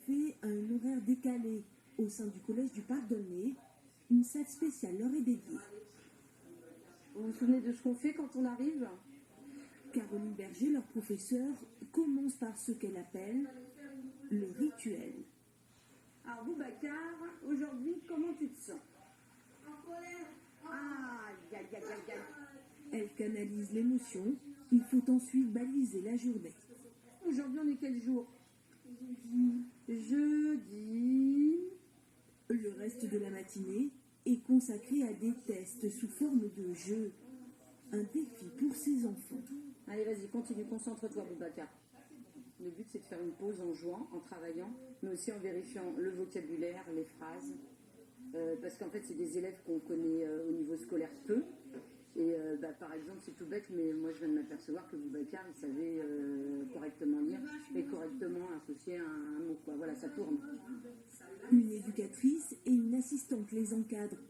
fait un horaire décalé au sein du collège du Parc d'Aulnay. Une salle spéciale leur est dédiée. Vous vous souvenez de ce qu'on fait quand on arrive? Caroline Berger, leur professeure, commence par ce qu'elle appelle le rituel. Alors Boubacar, aujourd'hui, comment tu te sens? En colère. Aïe, aïe, aïe, aïe, aïe. Elle canalise l'émotion. Il faut ensuite baliser la journée. Aujourd'hui, on est quel jour? Jeudi. Le reste de la matinée est consacré à des tests sous forme de jeu. Un défi pour ces enfants. Allez, vas-y, continue, concentre-toi, Boubacar. Le but, c'est de faire une pause en jouant, en travaillant, mais aussi en vérifiant le vocabulaire, les phrases. Parce qu'en fait, c'est des élèves qu'on connaît au niveau scolaire peu. Et par exemple, c'est tout bête, mais moi, je viens de m'apercevoir que Boubacar, il savait correctement lire et correctement associer un mot. Quoi. Voilà, ça tourne. Une éducatrice et une assistante les encadrent.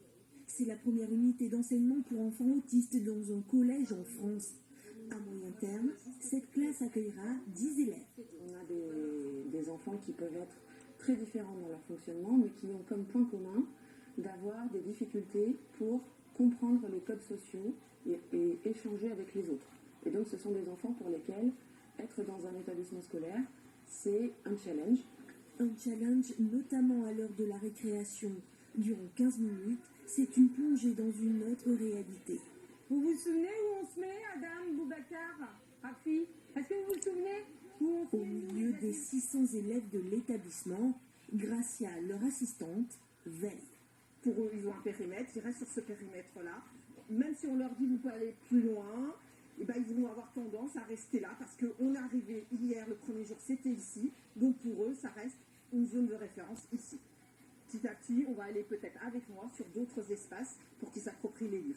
C'est la première unité d'enseignement pour enfants autistes dans un collège en France. À moyen terme, cette classe accueillera 10 élèves. On a des enfants qui peuvent être très différents dans leur fonctionnement, mais qui ont comme point commun d'avoir des difficultés pour comprendre les codes sociaux et échanger avec les autres. Et donc ce sont des enfants pour lesquels être dans un établissement scolaire, c'est un challenge. Un challenge notamment à l'heure de la récréation. Durant 15 minutes, c'est une plongée dans une autre réalité. Vous vous souvenez où on se met, Adam, Boubacar, Rafi? Est-ce que vous vous souvenez où on se Au milieu des 600 élèves de l'établissement, Gracia, leur assistante, veille. Pour eux, ils ont un périmètre, ils restent sur ce périmètre-là. Même si on leur dit vous pouvez aller plus loin, eh ben, ils vont avoir tendance à rester là parce qu'on est arrivé hier, le premier jour, c'était ici. Donc pour eux, ça reste une zone de référence ici. Petit à petit, on va aller peut-être avec moi sur d'autres espaces pour qu'ils s'approprient les lieux.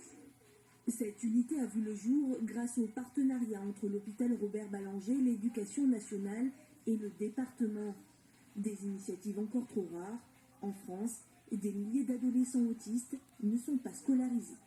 Cette unité a vu le jour grâce au partenariat entre l'hôpital Robert Ballanger, l'éducation nationale et le département. Des initiatives encore trop rares. En France, des milliers d'adolescents autistes ne sont pas scolarisés.